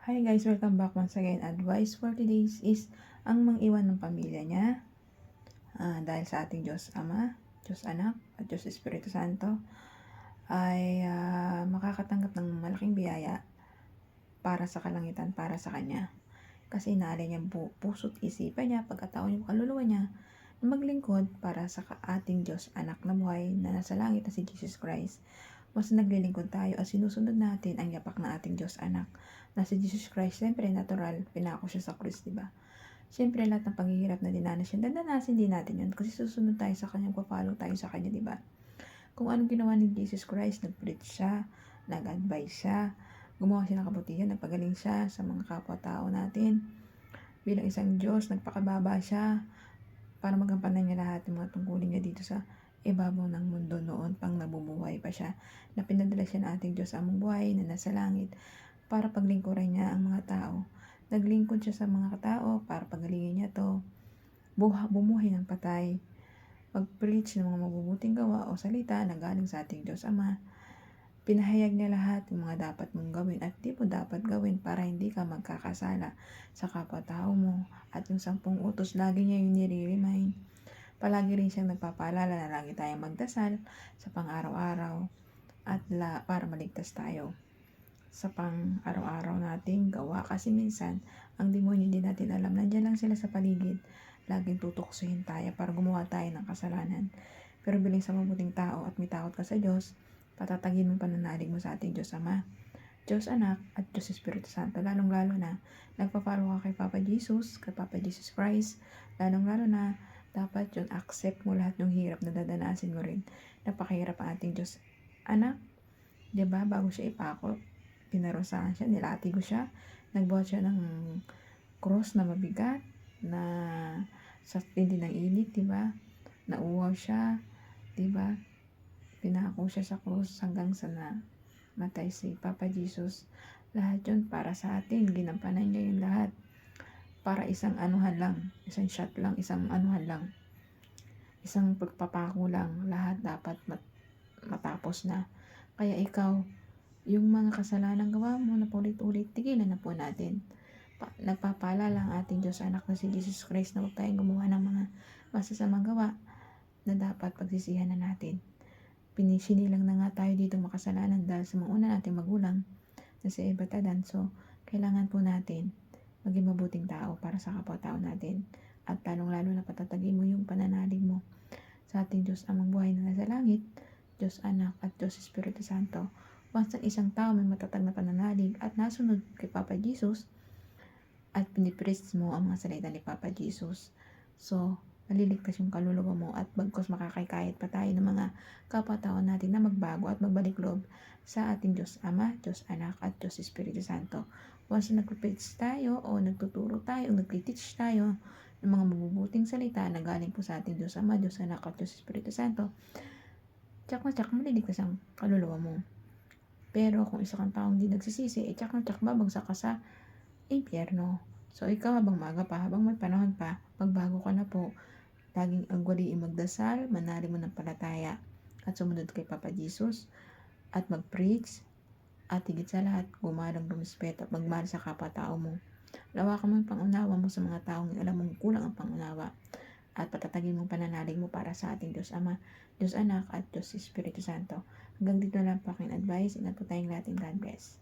Hi guys, welcome back once again. Advice for today's is ang mang-iwan ng pamilya niya dahil sa ating Diyos Ama, Diyos Anak at Diyos Espiritu Santo ay makakatanggap ng malaking biyaya para sa kalangitan, para sa Kanya. Kasi inaalay niya puso't isipan niya, pagkatao niya, kaluluwa niya na maglingkod para sa ating Diyos Anak na buhay na nasa langit na si Jesus Christ. Mas naglilingkod tayo at sinusunod natin ang yapak ng ating Diyos Anak na si Jesus Christ. Siyempre, natural, pinako siya sa krus, diba? Siyempre, lahat ng paghihirap na dinanas siya, dadanasin din natin yun kasi susunod tayo sa Kanya, papalo tayo sa Kanya, diba? Kung anong ginawa ni Jesus Christ, nag-preach siya, nag-advise siya, gumawa siya ng kabutihan, nagpagaling siya sa mga kapwa-tao natin. Bilang isang Diyos, nagpakababa siya para magampanan niya lahat ng mga tungkulin niya dito sa ibabaw ng mundo noon pang nabubuhay pa siya, na pinadala siya ng ating Diyos amang buhay na nasa langit para paglingkuran niya ang mga tao. Naglingkod siya sa mga tao para pagalingin niya to, bumuhay ng patay, mag-preach ng mga mabubuting gawa o salita na galing sa ating Diyos Ama. Pinahayag niya lahat ng mga dapat mong gawin at di mo dapat gawin para hindi ka magkakasala sa kapwa-tao mo. At yung 10 utos, lagi niya yung nire-remind. Palagi rin siyang nagpapaalala na lagi tayong magdasal sa pang-araw-araw at para maligtas tayo sa pang-araw-araw nating gawa. Kasi minsan, ang demonyo hindi natin alam, nandiyan lang sila sa paligid. Laging tutuksohin tayo para gumawa tayo ng kasalanan. Pero bilang sa mabuting tao at may takot ka sa Diyos, patatagin mo pananalig mo sa ating Diyos Ama, Diyos Anak at Diyos Espiritu Santo. Lalong-lalo na, nagpa-follow ka kay Papa Jesus, kay Papa Jesus Christ. Lalong-lalo na, dapat yun, accept mo lahat ng hirap na dadanasin mo rin. Napakahirap ang ating Diyos Anak. Diba? Bago siya ipako, pinarusahan siya, nilatigo siya, nagbuhat siya ng cross na mabigat, na sa tindi ng init, diba? Nauwaw siya, diba? Pinako siya sa cross hanggang sa namatay si Papa Jesus. Lahat yun para sa atin, ginampanan niya yung lahat. Para isang anuhan lang, isang shot lang, isang anuhan lang, isang pagpapako lang, lahat dapat matapos na. Kaya ikaw, yung mga kasalanan gawa mo na paulit-ulit, tigilan na po natin. Nagpapaalala ang ating Diyos Anak na si Jesus Christ na huwag tayong gumawa ng mga masasamang gawa na dapat pagsisihan na natin. Sinilang na nga tayo dito makasalanan dahil sa mga una nating magulang na si Eva Tadan. So, kailangan po natin maging mabuting tao para sa kapwa-tao natin. At lalong-lalo na patatagin mo yung pananalig mo sa ating Diyos amang buhay na nasa langit, Diyos Anak at Diyos Espiritu Santo. Once ang isang tao may matatag na pananalig at nasunod kay Papa Jesus at pinipreach mo ang mga salita ni Papa Jesus, so maliligtas yung kaluluwa mo at bagkos makakaykayat pa tayo ng mga kapwa-tao natin na magbago at magbalik loob sa ating Diyos Ama, Diyos Anak at Diyos Espiritu Santo. Once na nagpe-preach tayo o nagtuturo tayo o nagte-teach tayo ng mga mabubuting salita na galing po sa ating Diyos Ama, Diyos Anak at Diyos Espiritu Santo, tsak na tsak maliligtas ang kaluluwa mo. Pero kung isa kang taong hindi nagsisisi, tsak na tsak babagsak ka sa impyerno. So ikaw, habang maga pa, habang may panahon pa, magbago ka na po. Laging agwaliin magdasal, manalig mo ng palataya at sumunod kay Papa Jesus at mag-preach at higit sa lahat, gumalang rumispeto at magmahal sa kapwa-tao mo. Lawakan mo yung pangunawa mo sa mga taong alam mong kulang ang pangunawa at patatagin mong pananalig mo para sa ating Diyos Ama, Diyos Anak at Diyos Espiritu Santo. Hanggang dito lang po aking advice. Ingat po tayong lahat and God bless.